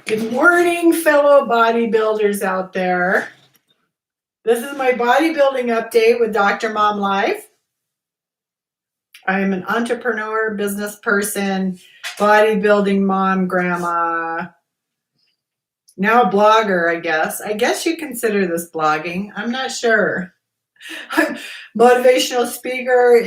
Good morning, fellow bodybuilders out there. This is my bodybuilding update with Dr. Mom Life. I am an entrepreneur, business person, bodybuilding mom, grandma, now a blogger, I guess. I guess you consider this blogging. I'm not sure. I'm motivational speaker,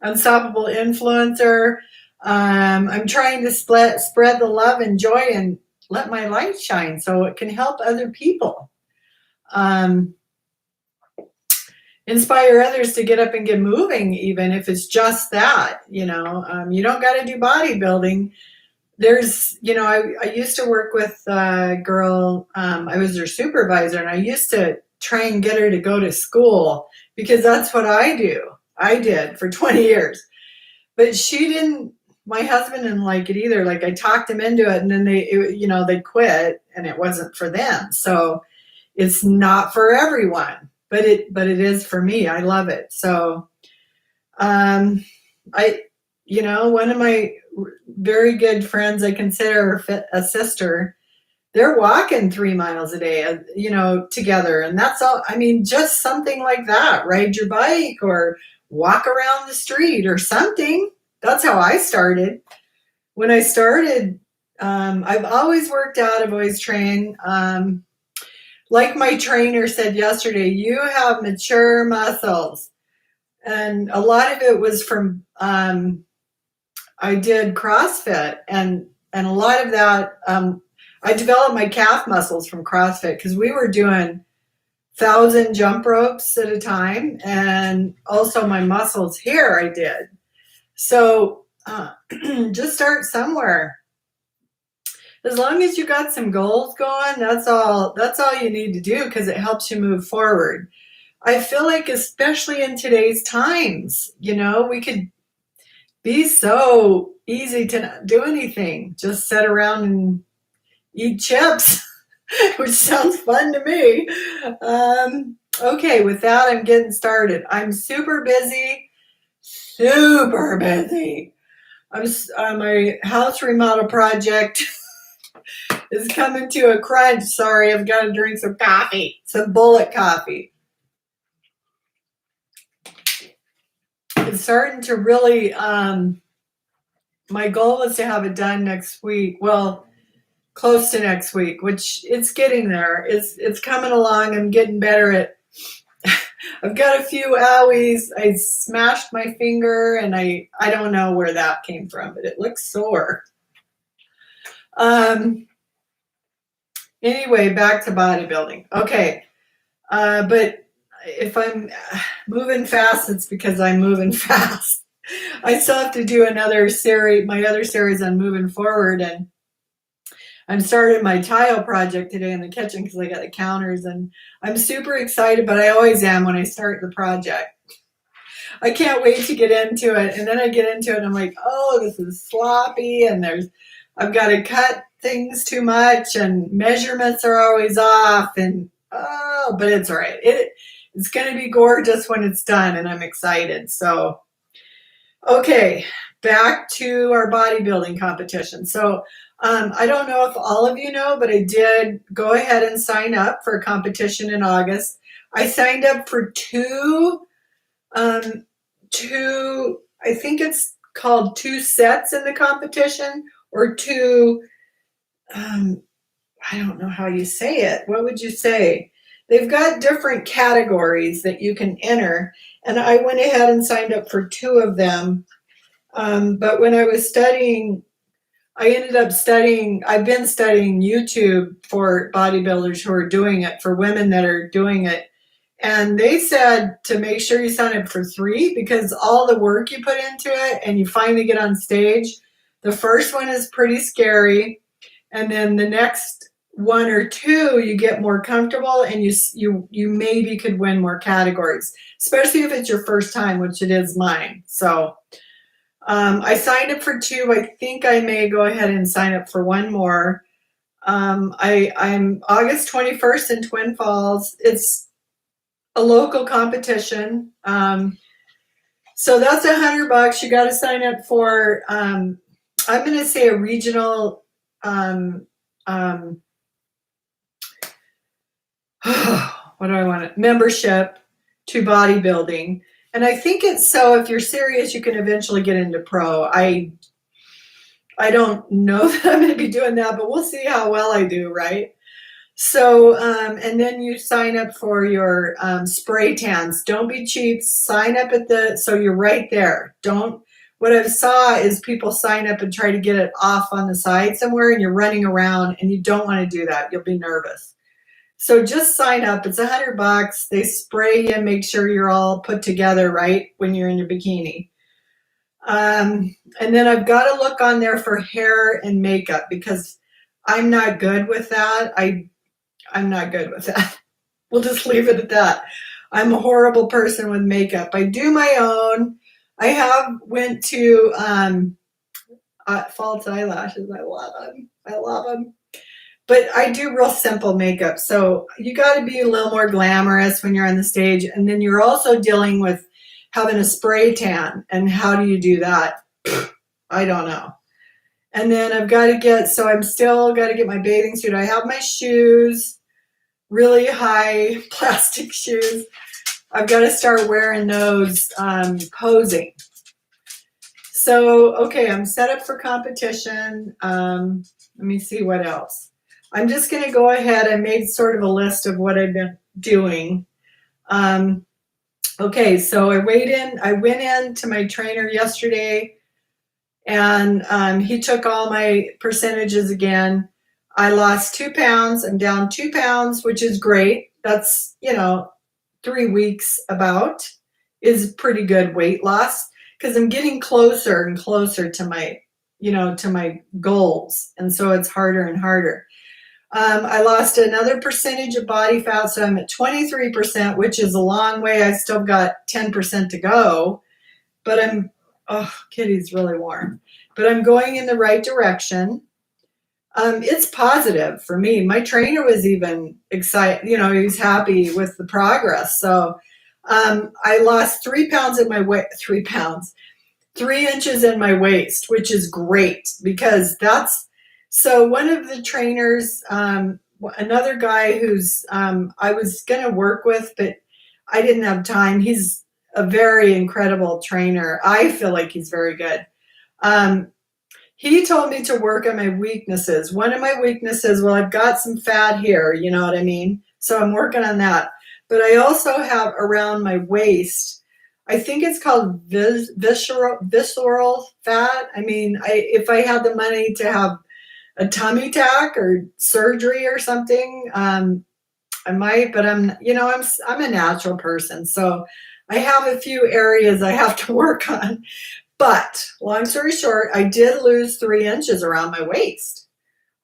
unstoppable influencer. I'm trying to spread the love and joy and let my light shine so it can help other people. Inspire others to get up and get moving, even if it's just that. You don't got to do bodybuilding. I used to work with a girl. I was her supervisor, and I used to try and get her to go to school because that's what I did for 20 years. But she didn't. My husband didn't like it either. Like, I talked him into it, and then they quit, and it wasn't for them. So it's not for everyone, but it is for me. I love it. So, one of my very good friends, I consider a sister. They're walking 3 miles a day, together, and that's all. I mean, just something like that. Ride your bike or walk around the street or something. That's how I started. When I started, I've always worked out. I've always trained. Like my trainer said yesterday, you have mature muscles. And a lot of it was from, I did CrossFit, and a lot of that, I developed my calf muscles from CrossFit because we were doing 1,000 jump ropes at a time, and also my muscles here I did. So just start somewhere. As long as you got some goals going, that's all you need to do, because it helps you move forward. I feel like, especially in today's times, we could be so easy to not do anything, just sit around and eat chips, which sounds fun to me. Okay, with that, I'm getting started. I'm super busy. My house remodel project is coming to a crunch. Sorry, I've got to drink some coffee, some bullet coffee. It's starting to really, my goal is to have it done next week. Well, close to next week, which it's getting there. It's coming along. I'm getting better at, I've got a few owies. I smashed my finger, and I don't know where that came from, but it looks sore. Anyway, back to bodybuilding. Okay. But if I'm moving fast, it's because I'm moving fast. I still have to do my other series on moving forward, and I'm starting my tile project today in the kitchen because I got the counters, and I'm super excited, but I always am when I start the project. I can't wait to get into it, and then I get into it, and I'm like, oh, this is sloppy, and I've got to cut things too much, and measurements are always off, and but it's all right. It's going to be gorgeous when it's done, and I'm excited. So, okay, back to our bodybuilding competition. So, I don't know if all of you know, but I did go ahead and sign up for a competition in August. I signed up for two, I think it's called 2 sets in the competition, or two, I don't know how you say it. What would you say? They've got different categories that you can enter, and I went ahead and signed up for 2 of them. But when I was studying, I've been studying YouTube for bodybuilders who are doing it, for women that are doing it. And they said to make sure you sign up for 3, because all the work you put into it and you finally get on stage, the first one is pretty scary. And then the next 1 or 2, you get more comfortable, and you maybe could win more categories, especially if it's your first time, which it is mine. So I signed up for 2. I think I may go ahead and sign up for 1 more. I'm August 21st in Twin Falls. It's a local competition. So that's $100. You got to sign up for, I'm going to say a regional um, um, what do I want? Membership to bodybuilding. And I think it's so if you're serious, you can eventually get into pro. I don't know that I'm going to be doing that, but we'll see how well I do, right? So, and then you sign up for your spray tans. Don't be cheap. Sign up at so you're right there. Don't, what I saw is people sign up and try to get it off on the side somewhere and you're running around and you don't want to do that. You'll be nervous. So just sign up. It's $100. They spray you and make sure you're all put together, right? When you're in your bikini. And then I've got to look on there for hair and makeup because I'm not good with that. I'm not good with that. We'll just leave it at that. I'm a horrible person with makeup. I do my own. I have went to false eyelashes. I love them. I love them. But I do real simple makeup. So you got to be a little more glamorous when you're on the stage. And then you're also dealing with having a spray tan. And how do you do that? I don't know. And then I've got to I'm still got to get my bathing suit. I have my shoes, really high plastic shoes. I've got to start wearing those posing. So, okay, I'm set up for competition. Let me see what else. I'm just going to go ahead. I made sort of a list of what I've been doing. Okay, so I went in to my trainer yesterday and he took all my percentages again. I lost 2 pounds. I'm down 2 pounds, which is great. That's, 3 weeks about is pretty good weight loss because I'm getting closer and closer to my goals. And so it's harder and harder. I lost another percentage of body fat, so I'm at 23%, which is a long way. I still got 10% to go, but Kitty's really warm. But I'm going in the right direction. It's positive for me. My trainer was even excited, he was happy with the progress. So I lost 3 pounds in my weight, 3 pounds, 3 inches in my waist, which is great because so one of the trainers, another guy who's I was going to work with, but I didn't have time. He's a very incredible trainer. I feel like he's very good. He told me to work on my weaknesses. One of my weaknesses, well, I've got some fat here, you know what I mean? So I'm working on that. But I also have around my waist, I think it's called visceral fat. I mean, if I had the money to have a tummy tuck or surgery or something, I might, but I'm a natural person. So I have a few areas I have to work on. But long story short, I did lose 3 inches around my waist.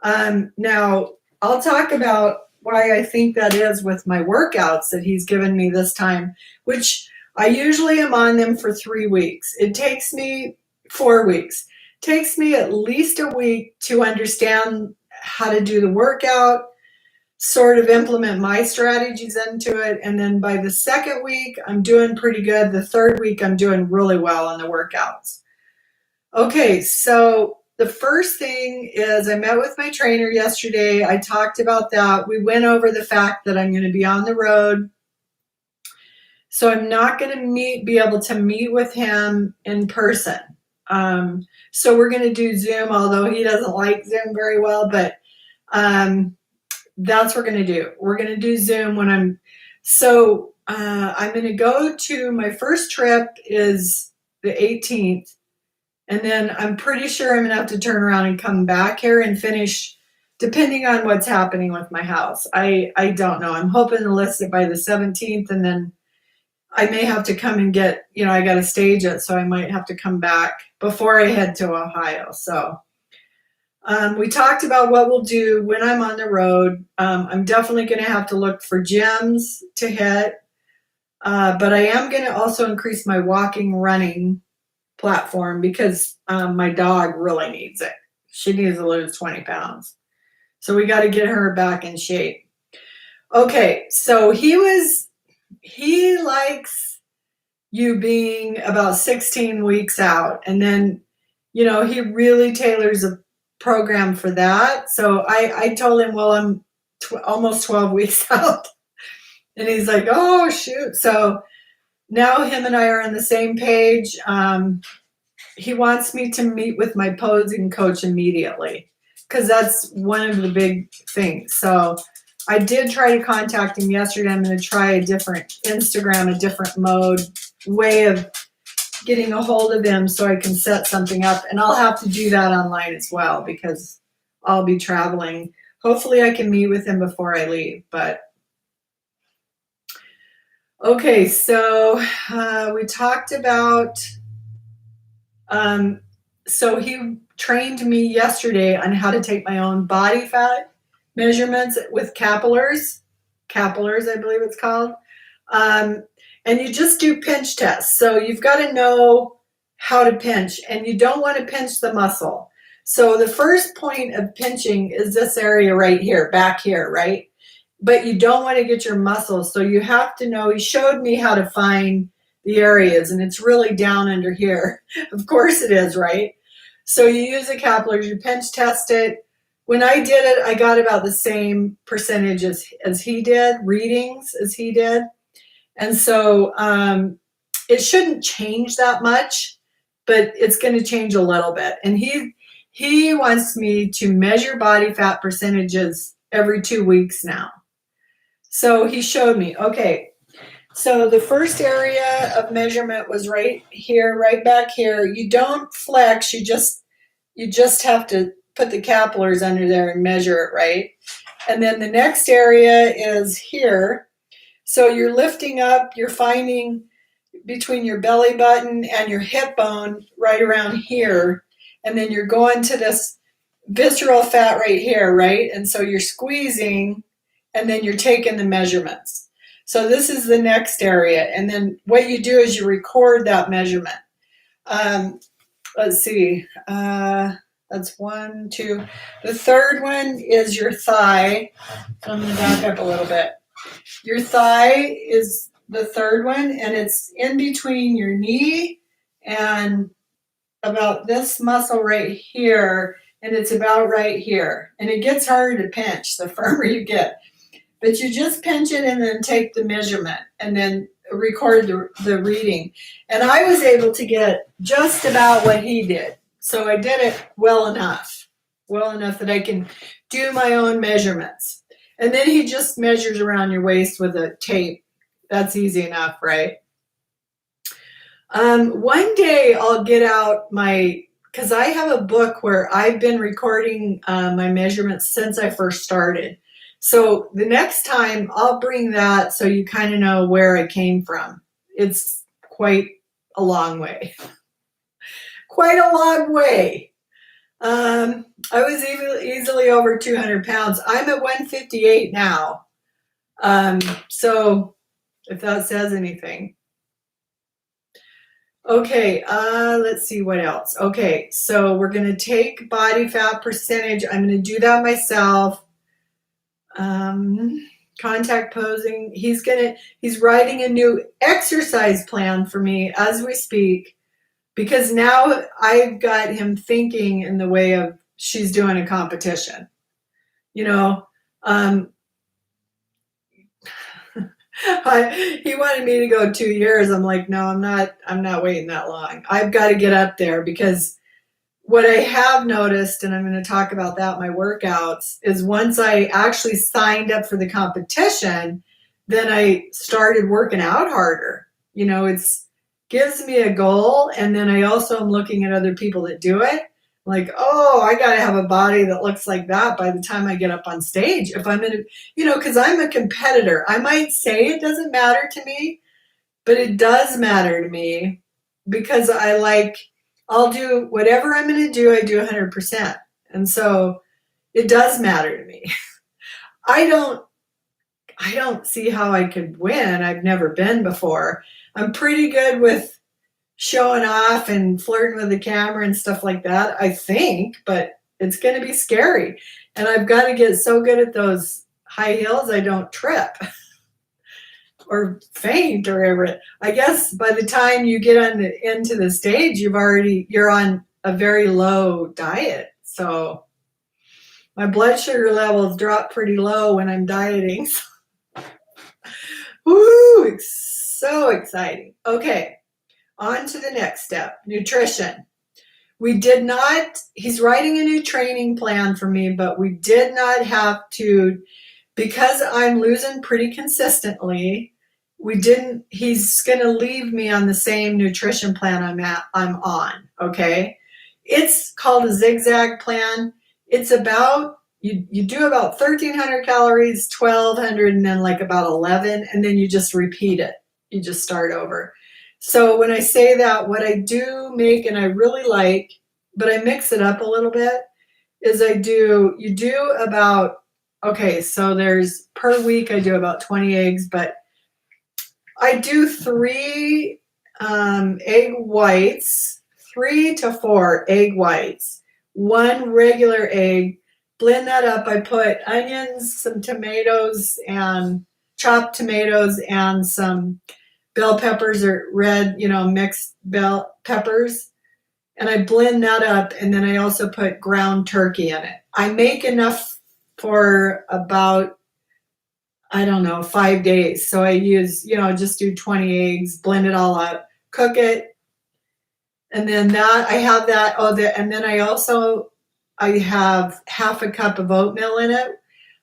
Now, I'll talk about why I think that is with my workouts that he's given me this time, which I usually am on them for 3 weeks. It takes me 4 weeks. It takes me at least a week to understand how to do the workout, sort of implement my strategies into it. And then by the second week, I'm doing pretty good. The third week, I'm doing really well on the workouts. Okay, so the first thing is I met with my trainer yesterday. I talked about that. We went over the fact that I'm going to be on the road. So I'm not going to be able to meet with him in person. So we're going to do Zoom, although he doesn't like Zoom very well, but that's what we're going to do. We're going to do Zoom when I'm going to go to my first trip is the 18th. And then I'm pretty sure I'm going to have to turn around and come back here and finish, depending on what's happening with my house. I don't know. I'm hoping to list it by the 17th, and then I may have to come and get, I got to stage it, so I might have to come back before I head to Ohio. So we talked about what we'll do when I'm on the road. I'm definitely going to have to look for gyms to hit, but I am going to also increase my walking, running platform because my dog really needs it. She needs to lose 20 pounds. So we got to get her back in shape. Okay, so he likes you being about 16 weeks out. And then, he really tailors program for that. So I told him, well, I'm almost 12 weeks out. And he's like, oh, shoot. So now him and I are on the same page. He wants me to meet with my posing coach immediately because that's one of the big things. So I did try to contact him yesterday. I'm going to try a different Instagram, a different way of getting a hold of him so I can set something up. And I'll have to do that online as well because I'll be traveling. Hopefully I can meet with him before I leave. But okay, so we talked about, so he trained me yesterday on how to take my own body fat measurements with capillars, I believe it's called. And you just do pinch tests. So you've got to know how to pinch, and you don't want to pinch the muscle. So the first point of pinching is this area right here, back here, right? But you don't want to get your muscles. So you have to know, he showed me how to find the areas, and it's really down under here. Of course it is, right? So you use the capillars, you pinch test it. When I did it, I got about the same percentage as he did, readings as he did. And so it shouldn't change that much, but it's going to change a little bit. And he wants me to measure body fat percentages every 2 weeks now. So he showed me, okay, so the first area of measurement was right here, right back here. You don't flex, you just have to put the capillars under there and measure it, right? And then the next area is here. So you're lifting up, you're finding between your belly button and your hip bone right around here. And then you're going to this visceral fat right here, right? And so you're squeezing, and then you're taking the measurements. So this is the next area. And then what you do is you record that measurement. Let's see. That's 1, 2. The third one is your thigh. So I'm going to back up a little bit. Your thigh is the third one, and it's in between your knee and about this muscle right here, and it's about right here. And it gets harder to pinch the firmer you get. But you just pinch it and then take the measurement and then record the reading. And I was able to get just about what he did. So I did it well enough that I can do my own measurements. And then he just measures around your waist with a tape. That's easy enough, right? One day I'll get out because I have a book where I've been recording my measurements since I first started. So the next time I'll bring that so you kind of know where I came from. It's quite a long way. Quite a long way. I was easily over 200 pounds. I'm at 158 now. So if that says anything. Okay, let's see what else. Okay, so we're going to take body fat percentage. I'm going to do that myself. Contact posing. He's writing a new exercise plan for me as we speak, because now I've got him thinking in the way of she's doing a competition. You know, he wanted me to go 2 years. I'm like, no, I'm not waiting that long. I've got to get up there, because what I have noticed, and I'm going to talk about that in my workouts, is once I actually signed up for the competition, then I started working out harder. You know, it's gives me a goal, and then I also am looking at other people that do it. Like, oh, I got to have a body that looks like that by the time I get up on stage. If I'm in a, because I'm a competitor. I might say it doesn't matter to me, but it does matter to me, because I'll do whatever I'm going to do. I do 100%. And so it does matter to me. I don't see how I could win. I've never been before. I'm pretty good with showing off and flirting with the camera and stuff like that, I think, but it's going to be scary. And I've got to get so good at those high heels I don't trip or faint or whatever. I guess by the time you get into the stage, you're on a very low diet. So My blood sugar levels drop pretty low when I'm dieting. Woo! It's so exciting. Okay, on to the next step, nutrition. We did not, he's writing a new training plan for me, but we did not have to, because I'm losing pretty consistently, he's going to leave me on the same nutrition plan I'm on, okay? It's called a zigzag plan. It's about, you do about 1,300 calories, 1,200, and then like about 11, and then you just repeat it. You just start over. So when I say that, what I do make, and I really like, but I mix it up a little bit, is you do about, okay, so there's, per week I do about 20 eggs, but I do 3 egg whites, 3 to 4 egg whites, 1 regular egg, blend that up. I put onions, some tomatoes, and chopped tomatoes, and some bell peppers, or red, mixed bell peppers. And I blend that up, and then I also put ground turkey in it. I make enough for about, I don't know, 5 days. So I use, just do 20 eggs, blend it all up, cook it. And then I have that. And then I have half a cup of oatmeal in it.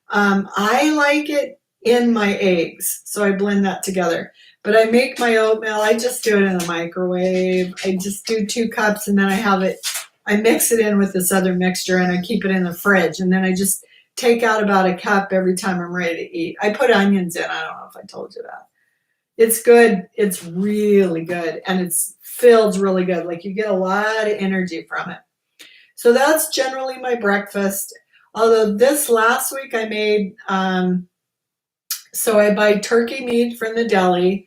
I like it in my eggs, so I blend that together. But I make my oatmeal, I just do it in the microwave. I just do 2 cups, and then I mix it in with this other mixture, and I keep it in the fridge. And then I just take out about a cup every time I'm ready to eat. I put onions in. I don't know if I told you that. It's good. It's really good. And it's filled really good. Like, you get a lot of energy from it. So that's generally my breakfast. Although this last week I made, so I buy turkey meat from the deli.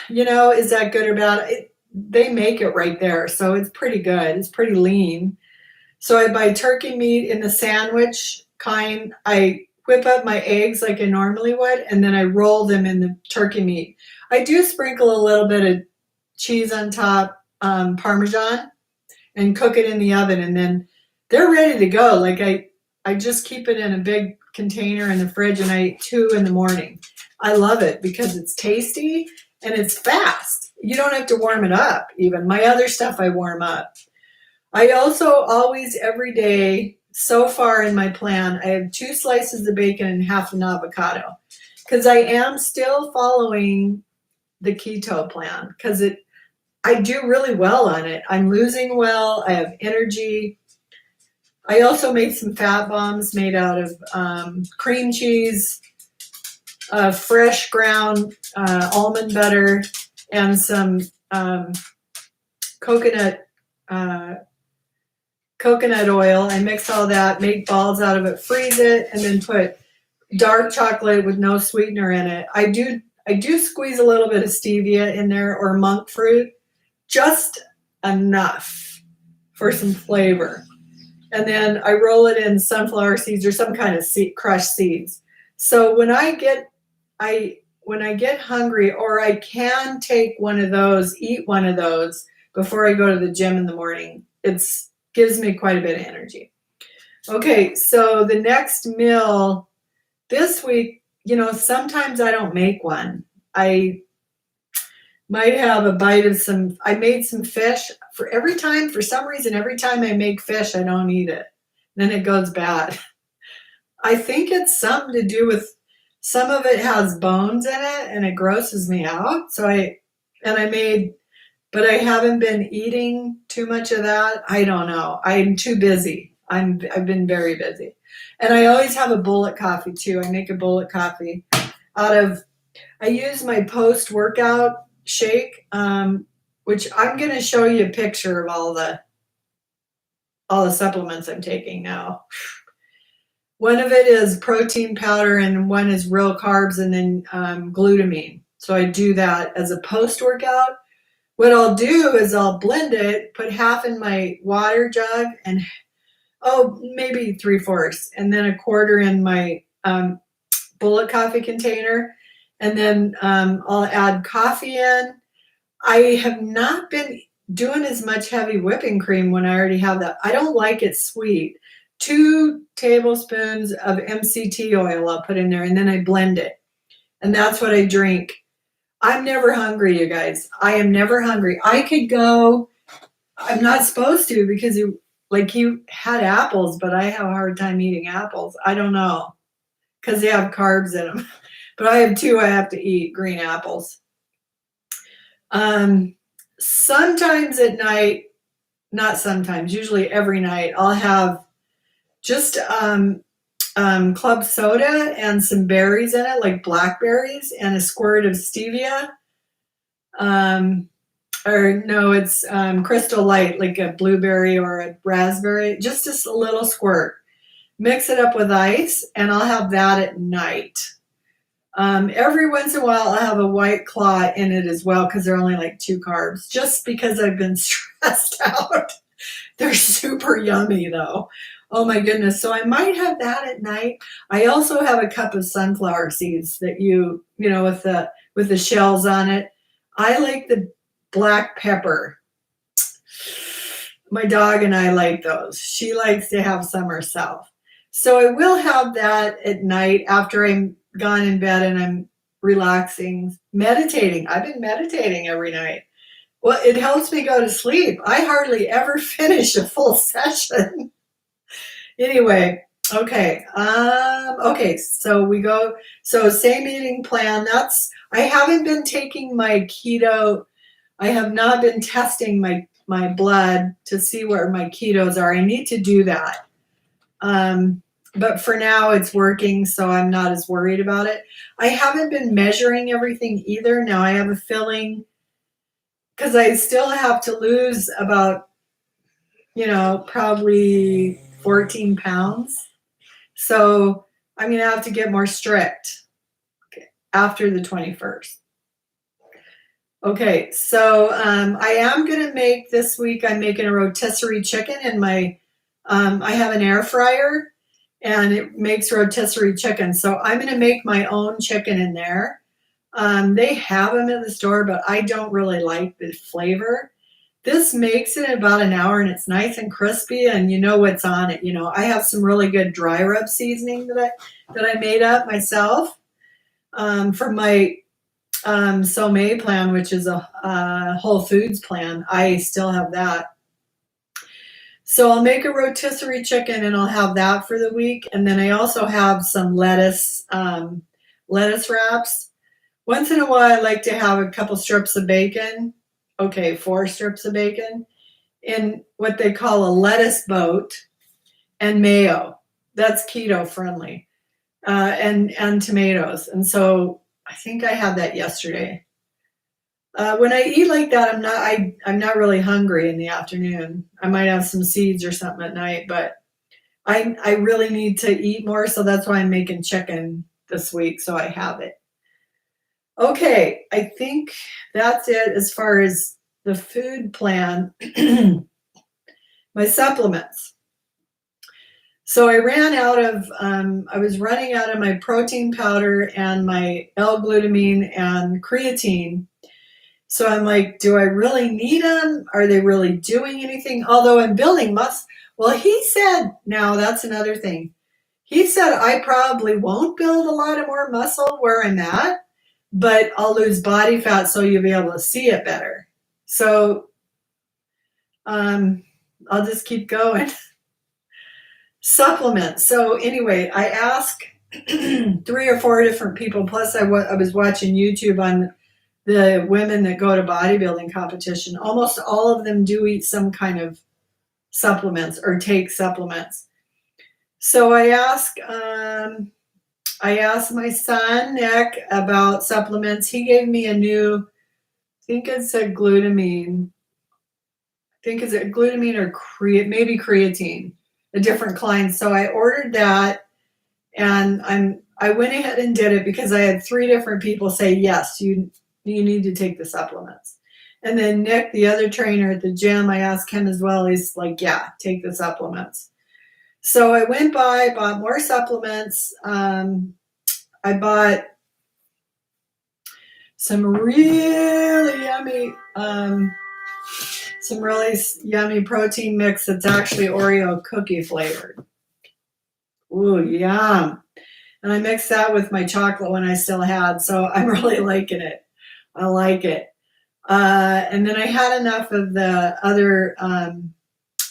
Is that good or bad? They make it right there, so it's pretty good. It's pretty lean. So I buy turkey meat in the sandwich kind. I whip up my eggs like I normally would, and then I roll them in the turkey meat. I do sprinkle a little bit of cheese on top, Parmesan, and cook it in the oven, and then they're ready to go. Like, I just keep it in a big container in the fridge, and I eat 2 in the morning. I love it because it's tasty and it's fast. You don't have to warm it up even. My other stuff I warm up. I also always, every day, so far in my plan, I have 2 slices of bacon and half an avocado, because I am still following the keto plan, because I do really well on it. I'm losing well. I have energy. I also made some fat bombs made out of cream cheese, fresh ground almond butter, and some coconut oil. I mix all that, make balls out of it, freeze it, and then put dark chocolate with no sweetener in it. I do squeeze a little bit of stevia in there, or monk fruit, just enough for some flavor. And then I roll it in sunflower seeds or some kind of crushed seeds. So when I get hungry, or I can take one of those, eat one of those before I go to the gym in the morning, it gives me quite a bit of energy. Okay, so the next meal this week, sometimes I don't make one. I might have a bite of I made some fish. For some reason, every time I make fish, I don't eat it. Then it goes bad. I think it's something to do with, some of it has bones in it and it grosses me out. But I haven't been eating too much of that. I don't know. I'm too busy. I've been very busy. And I always have a bullet coffee too. I make a bullet coffee I use my post-workout shake, which I'm going to show you a picture of all the supplements I'm taking now. One of it is protein powder, and one is real carbs, and then glutamine. So I do that as a post-workout. What I'll do is I'll blend it, put half in my water jug, and maybe 3/4, and then 1/4 in my bullet coffee container. And then I'll add coffee in. I have not been doing as much heavy whipping cream when I already have that. I don't like it sweet. 2 tablespoons of MCT oil I'll put in there, and then I blend it. And that's what I drink. I'm never hungry, you guys. I am never hungry. I could go, I'm not supposed to because you had apples, but I have a hard time eating apples. I don't know because they have carbs in them. But I have 2 I have to eat, green apples. Sometimes at night, not sometimes, usually every night, I'll have just club soda and some berries in it, like blackberries, and a squirt of stevia. Or no, it's Crystal Light, like a blueberry or a raspberry, just a little squirt. Mix it up with ice, and I'll have that at night. Every once in a while, I'll have a White Claw in it as well because they're only like 2 carbs, just because I've been stressed out. They're super yummy though. Oh my goodness. So I might have that at night. I also have a cup of sunflower seeds that you know, with the shells on it. I like the black pepper. My dog and I like those. She likes to have some herself. So I will have that at night after I'm gone in bed and I'm relaxing, meditating. I've been meditating every night. Well, it helps me go to sleep. I hardly ever finish a full session. Anyway, okay. Okay, so same eating plan. I haven't been taking my keto. I have not been testing my blood to see where my ketos are. I need to do that. But for now it's working, so I'm not as worried about it. I haven't been measuring everything either. Now I have a feeling, because I still have to lose about, probably 14 pounds. So I'm going to have to get more strict after the 21st. Okay, so I am going to make this week, I'm making a rotisserie chicken in I have an air fryer and it makes rotisserie chicken. So I'm going to make my own chicken in there. They have them in the store, but I don't really like the flavor. This makes it in about an hour and it's nice and crispy and you know what's on it. I have some really good dry rub seasoning that I made up myself from my Sommé plan, which is a Whole Foods plan. I still have that. So I'll make a rotisserie chicken and I'll have that for the week. And then I also have some lettuce wraps. Once in a while, I like to have a couple strips of bacon. Okay, 4 strips of bacon in what they call a lettuce boat and mayo. That's keto friendly. And tomatoes. And so I think I had that yesterday. When I eat like that, I'm not really hungry in the afternoon. I might have some seeds or something at night, but I really need to eat more, so that's why I'm making chicken this week, so I have it. Okay, I think that's it as far as the food plan. My supplements. So I was running out of my protein powder and my L-glutamine and creatine. So I'm like, do I really need them? Are they really doing anything? Although I'm building muscle. Well, he said, now that's another thing. He said I probably won't build a lot of more muscle where I'm at, but I'll lose body fat so you'll be able to see it better. So I'll just keep going. Supplements. So anyway, I asked 3 or 4 different people, plus I was watching YouTube on the women that go to bodybuilding competition. Almost all of them do eat some kind of supplements or take supplements. So I asked my son, Nick, about supplements. He gave me a new, I think it's a glutamine. I think it's a glutamine or maybe creatine, a different kind. So I ordered that and I went ahead and did it because I had 3 different people say, yes, you need to take the supplements. And then Nick, the other trainer at the gym, I asked him as well. He's like, yeah, take the supplements. So I went bought more supplements. I bought some really yummy protein mix that's actually Oreo cookie flavored. Ooh, yum. And I mixed that with my chocolate when I still had, so I'm really liking it. I like it. And then I had enough of the other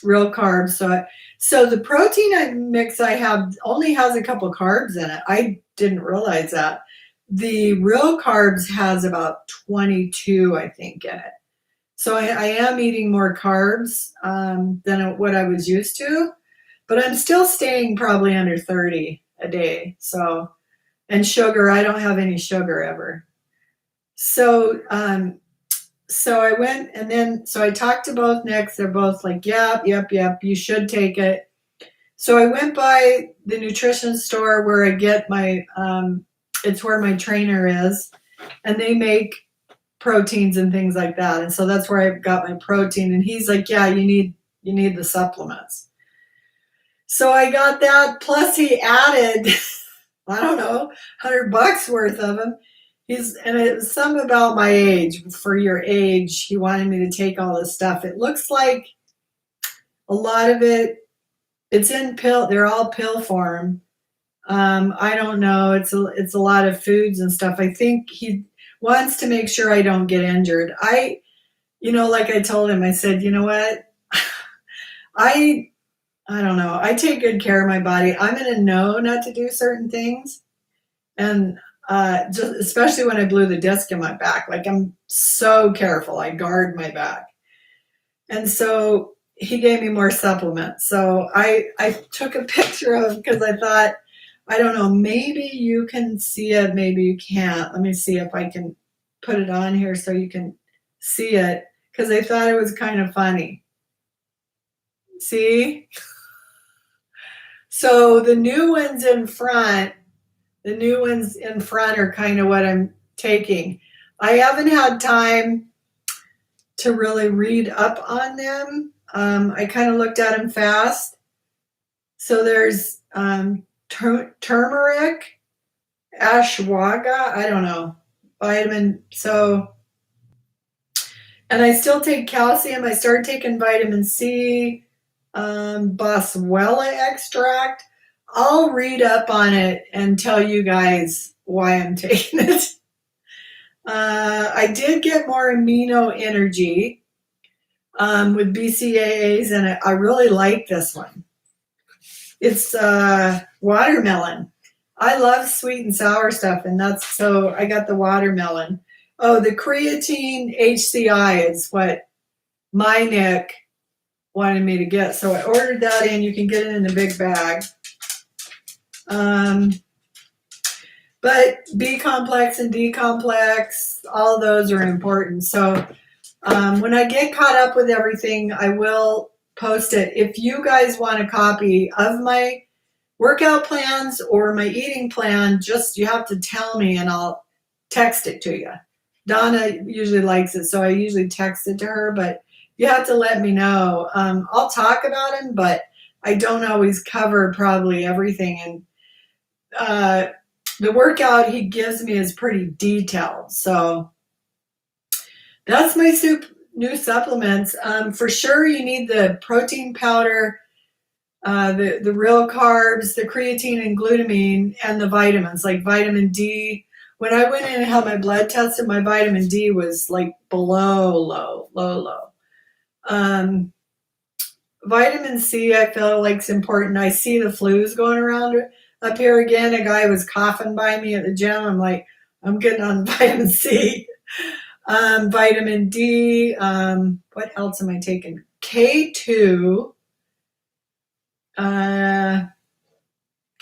real carbs. So the protein I mix I have only has a couple carbs in it. I didn't realize that. The real carbs has about 22, I think, in it. So I am eating more carbs than what I was used to, but I'm still staying probably under 30 a day. So, and sugar, I don't have any sugar ever. So, so I went and then, so I talked to both Nicks. They're both like, yep, yep, yep, you should take it. So I went by the nutrition store where I get my, it's where my trainer is, and they make proteins and things like that. And so that's where I got my protein. And he's like, yeah, you need the supplements. So I got that. Plus he added, I don't know, $100 worth of them. And it was something about my age. For your age, he wanted me to take all this stuff. It looks like a lot of it's in pill. They're all pill form. I don't know. It's a lot of foods and stuff. I think he wants to make sure I don't get injured. Like I told him, I said, you know what? I I don't know. I take good care of my body. I'm going to know not to do certain things. And just especially when I blew the disc in my back, like I'm so careful. I guard my back. And so he gave me more supplements. So I took a picture of, because I thought, I don't know, maybe you can see it, maybe you can't. Let me see if I can put it on here so you can see it, because I thought it was kind of funny. See? So the new ones in front are kind of what I'm taking. I haven't had time to really read up on them. I kind of looked at them fast. So there's turmeric, ashwagandha, I don't know, vitamin. So, and I still take calcium. I started taking vitamin C, boswellia extract. I'll read up on it and tell you guys why I'm taking it. I did get more amino energy with BCAAs, and I really like this one. It's watermelon. I love sweet and sour stuff, and so I got the watermelon. Oh, the creatine HCI is what my Nick wanted me to get. So I ordered that in. You can get it in a big bag. But B complex and D complex, all those are important. So when I get caught up with everything, I will post it. If you guys want a copy of my workout plans or my eating plan, you have to tell me and I'll text it to you. Donna usually likes it, so I usually text it to her, but you have to let me know. I'll talk about them, but I don't always cover probably everything. And the workout he gives me is pretty detailed. So that's my new supplements. For sure, you need the protein powder, the real carbs, the creatine and glutamine, and the vitamins like vitamin D. When I went in and had my blood tested, my vitamin D was like below low. Vitamin C, I feel like is important. I see the flus going around up here again. A guy was coughing by me at the gym. I'm like, I'm getting on vitamin C. Vitamin D. What else am I taking? K2.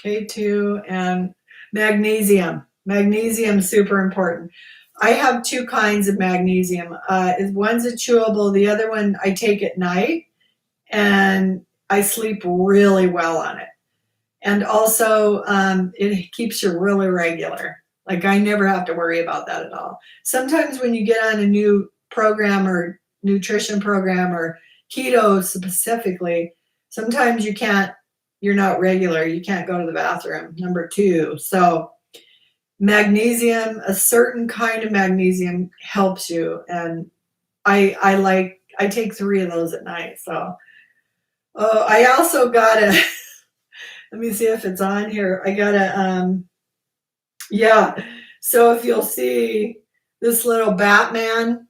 K2 and magnesium. Magnesium is super important. I have two kinds of magnesium. One's a chewable. The other one I take at night, and I sleep really well on it. And also, it keeps you really regular. Like I never have to worry about that at all. Sometimes when you get on a new program or nutrition program or keto specifically, sometimes you're not regular. You can't go to the bathroom. Number two. So magnesium, a certain kind of magnesium helps you. And I take 3 of those at night. So I also got Let me see if it's on here. I gotta, yeah. So if you'll see this little Batman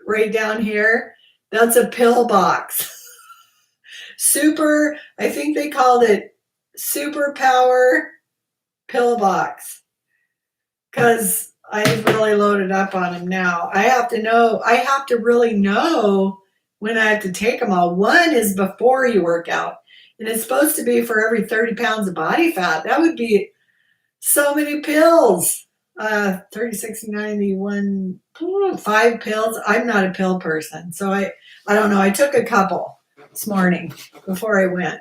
right down here, that's a pill box. I think they called it Superpower Pill Box because I've really loaded up on them now. I have to really know when I have to take them all. One is before you work out, and it's supposed to be for every 30 pounds of body fat. That would be so many pills. 30, 60, 91, 5 pills. I'm not a pill person, so I don't know. I took a couple this morning before I went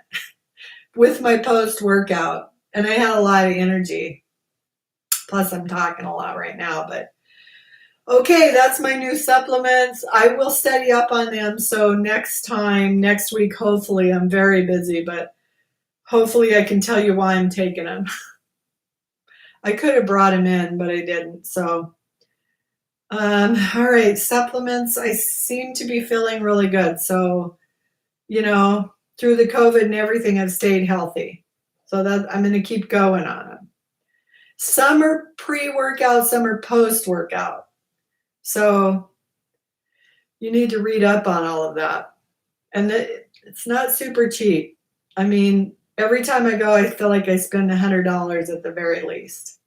with my post workout, and I had a lot of energy. Plus, I'm talking a lot right now, but okay, that's my new supplements. I will study up on them. So next week, hopefully, I'm very busy, but hopefully I can tell you why I'm taking them. I could have brought them in, but I didn't. So, all right, supplements. I seem to be feeling really good. So, through the COVID and everything, I've stayed healthy. So that I'm going to keep going on them. Some are pre-workout, some are post-workout. So you need to read up on all of that. And it's not super cheap. I mean, every time I go, I feel like I spend $100 at the very least.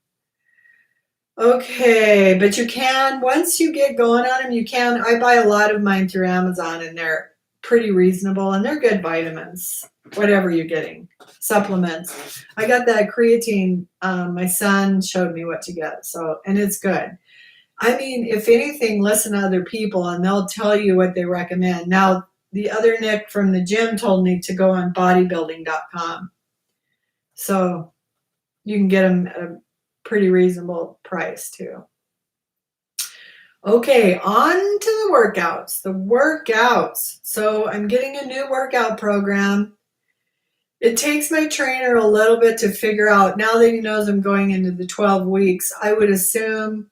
Okay, but you can, once you get going on them, I buy a lot of mine through Amazon, and they're pretty reasonable, and they're good vitamins, whatever you're getting, supplements. I got that creatine. My son showed me what to get, and it's good. I mean, if anything, listen to other people, and they'll tell you what they recommend. Now, the other Nick from the gym told me to go on bodybuilding.com. So you can get them at a pretty reasonable price too. Okay, on to the workouts. So I'm getting a new workout program. It takes my trainer a little bit to figure out, now that he knows I'm going into the 12 weeks, I would assume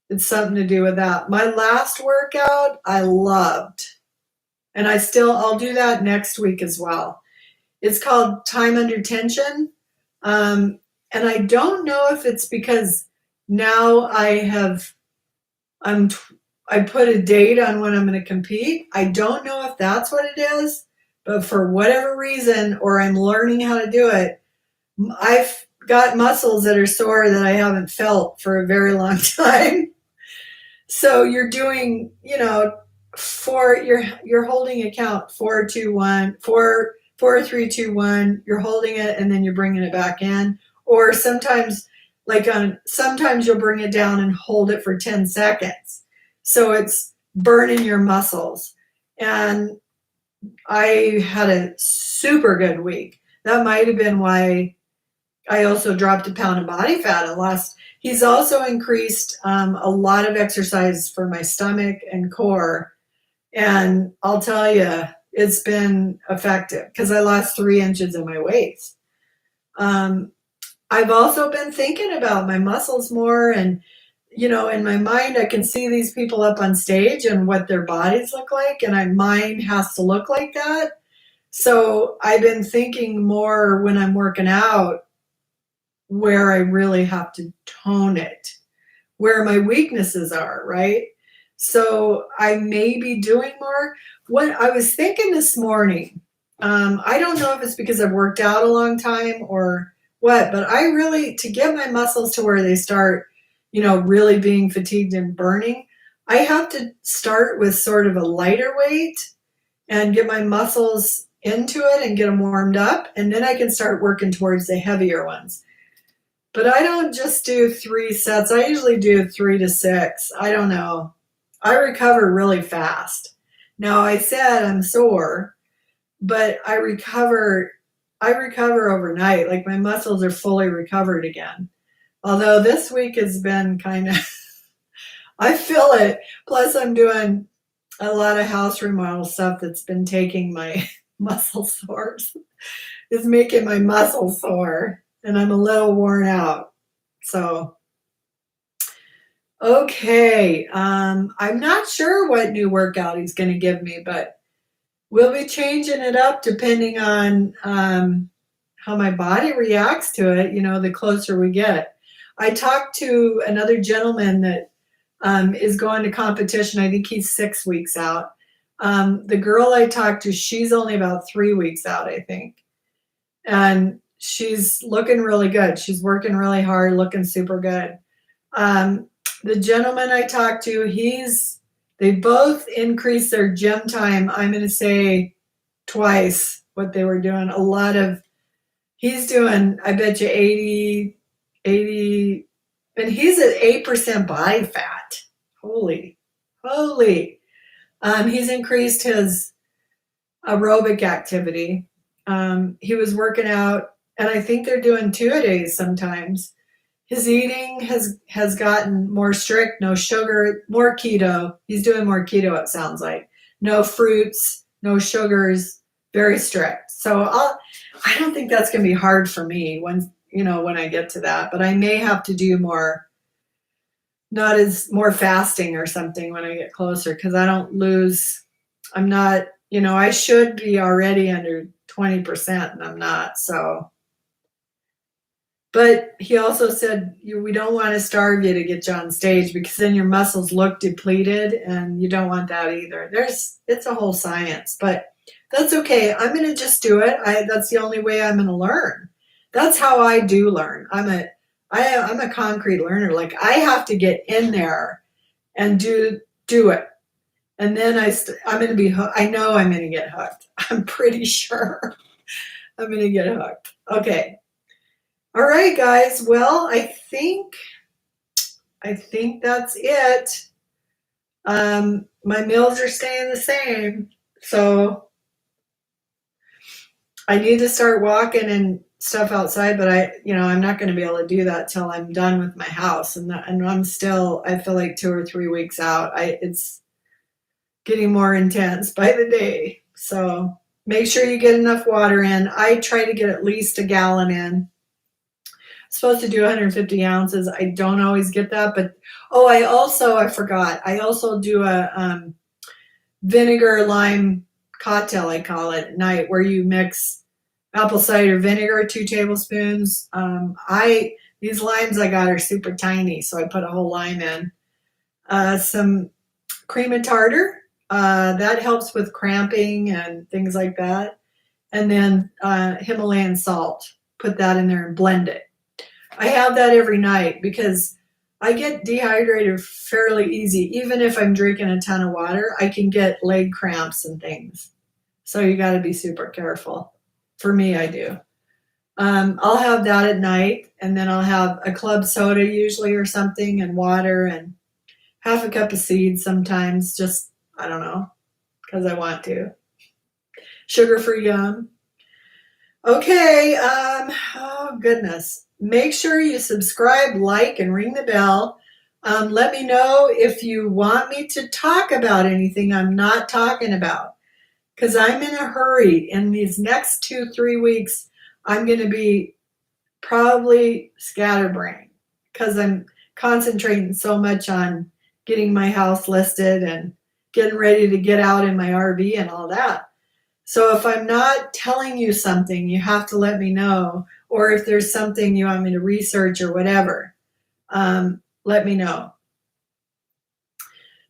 it's something to do with that. My last workout, I loved. And I'll do that next week as well. It's called Time Under Tension. And I don't know if it's because now I put a date on when I'm going to compete. I don't know if that's what it is, but for whatever reason, or I'm learning how to do it, I've got muscles that are sore that I haven't felt for a very long time. So you're doing, you're holding a count 4, 2, 1, 4, 4, 3, 2, 1. You're holding it and then you're bringing it back in. Or sometimes you'll bring it down and hold it for 10 seconds. So it's burning your muscles. And I had a super good week. That might have been why I also dropped a pound of body fat and lost. He's also increased a lot of exercise for my stomach and core. And I'll tell you, it's been effective because I lost 3 inches of my waist. I've also been thinking about my muscles more, and in my mind, I can see these people up on stage and what their bodies look like, and mine has to look like that. So I've been thinking more when I'm working out where I really have to tone it, where my weaknesses are, right? So I may be doing more. What I was thinking this morning, I don't know if it's because I've worked out a long time or what, but to get my muscles to where they start, really being fatigued and burning, I have to start with sort of a lighter weight and get my muscles into it and get them warmed up. And then I can start working towards the heavier ones. But I don't just do 3 sets. I usually do 3 to 6. I don't know. I recover really fast. Now, I said I'm sore, but I recover overnight. Like my muscles are fully recovered again. Although this week has been kind of, I feel it. Plus, I'm doing a lot of house remodel stuff that's been taking my muscle sores. It's making my muscles sore. And I'm a little worn out. So, okay. I'm not sure what new workout he's going to give me, but we'll be changing it up depending on how how my body reacts to it, the closer we get. I talked to another gentleman that is going to competition. I think he's 6 weeks out. The girl I talked to, she's only about 3 weeks out, I think. And she's looking really good. She's working really hard, looking super good. The gentleman I talked to, they both increased their gym time. I'm going to say twice what they were doing. He's doing, I bet you 80, and he's at 8% body fat. Holy. He's increased his aerobic activity. He was working out, and I think they're doing 2-a-days sometimes. His eating has gotten more strict, no sugar, more keto. He's doing more keto, it sounds like. No fruits, no sugars, very strict. So I don't think that's going to be hard for me when I get to that, but I may have to do more fasting or something when I get closer, because I'm not, I should be already under 20% and I'm not. So, but he also said, we don't want to starve you to get you on stage, because then your muscles look depleted, and you don't want that either. It's a whole science, but that's okay. I'm going to just do it. That's the only way I'm going to learn. That's how I do learn. I'm a concrete learner. Like, I have to get in there and do it. And then I'm going to be hooked. I know I'm going to get hooked. I'm pretty sure I'm going to get hooked. Okay. All right, guys. Well, I think that's it. My meals are staying the same. So I need to start walking and stuff outside, but I'm not going to be able to do that till I'm done with my house. And I feel like 2 or 3 weeks out. It's getting more intense by the day. So make sure you get enough water in. I try to get at least a gallon in. I'm supposed to do 150 ounces. I don't always get that, but I forgot. I also do a vinegar lime cocktail, I call it, at night, where you mix apple cider vinegar, 2 tablespoons. These limes I got are super tiny, so I put a whole lime in. Some cream of tartar, that helps with cramping and things like that. And then Himalayan salt, put that in there and blend it. I have that every night because I get dehydrated fairly easy. Even if I'm drinking a ton of water, I can get leg cramps and things. So you got to be super careful. For me, I do. I'll have that at night, and then I'll have a club soda usually or something, and water, and half a cup of seeds sometimes, just, I don't know, because I want to. Sugar-free yum. Okay, oh goodness. Make sure you subscribe, like, and ring the bell. Let me know if you want me to talk about anything I'm not talking about, because I'm in a hurry. In these next 2-3 weeks, I'm going to be probably scatterbrained because I'm concentrating so much on getting my house listed and getting ready to get out in my RV and all that. So if I'm not telling you something, you have to let me know. Or if there's something you want me to research or whatever, let me know.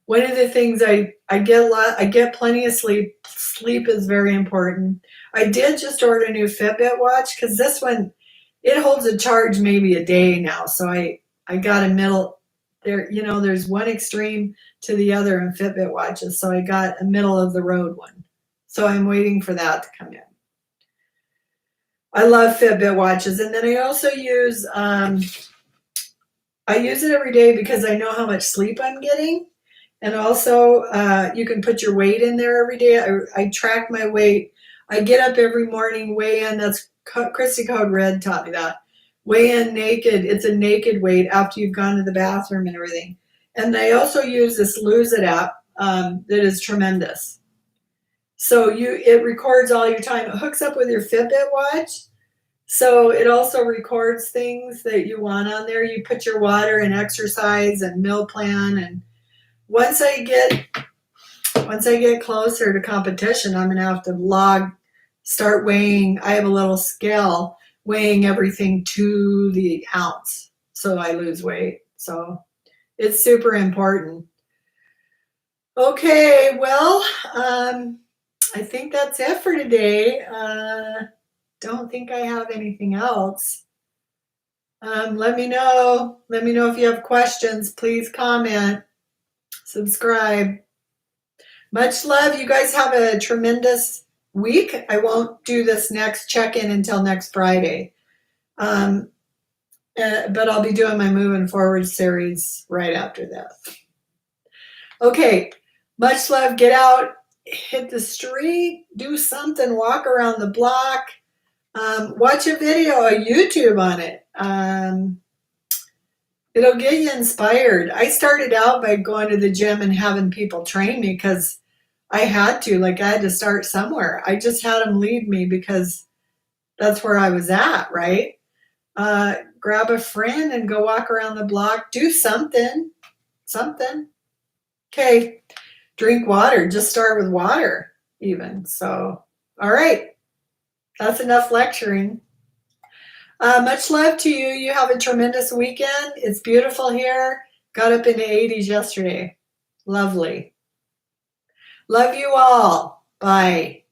One of the things I get plenty of sleep. Sleep is very important. I did just order a new Fitbit watch because this one, it holds a charge maybe a day now. So I got a middle there. There's one extreme to the other in Fitbit watches. So I got a middle of the road one. So I'm waiting for that to come in. I love Fitbit watches. And then I also use it every day because I know how much sleep I'm getting. And also you can put your weight in there every day. I track my weight. I get up every morning, weigh in. That's Christy Code Red taught me that. Weigh in naked. It's a naked weight after you've gone to the bathroom and everything. And I also use this Lose It app that is tremendous. So it records all your time. It hooks up with your Fitbit watch. So it also records things that you want on there. You put your water and exercise and meal plan. And once I get closer to competition, I'm going to have to start weighing. I have a little scale weighing everything to the ounce so I lose weight. So it's super important. Okay, well, I think that's it for today. Don't think I have anything else. Let me know. Let me know if you have questions. Please comment, subscribe. Much love. You guys have a tremendous week. I won't do this next check-in until next Friday. But I'll be doing my moving forward series right after this. Okay, much love. Get out, hit the street, do something, walk around the block, watch a video, a YouTube on it. It'll get you inspired. I started out by going to the gym and having people train me because I had to. Like, I had to start somewhere. I just had them lead me because that's where I was at, right? Grab a friend and go walk around the block. Do something. Okay, drink water. Just start with water even. So, all right. That's enough lecturing. Much love to you. You have a tremendous weekend. It's beautiful here. Got up in the 80s yesterday. Lovely. Love you all. Bye.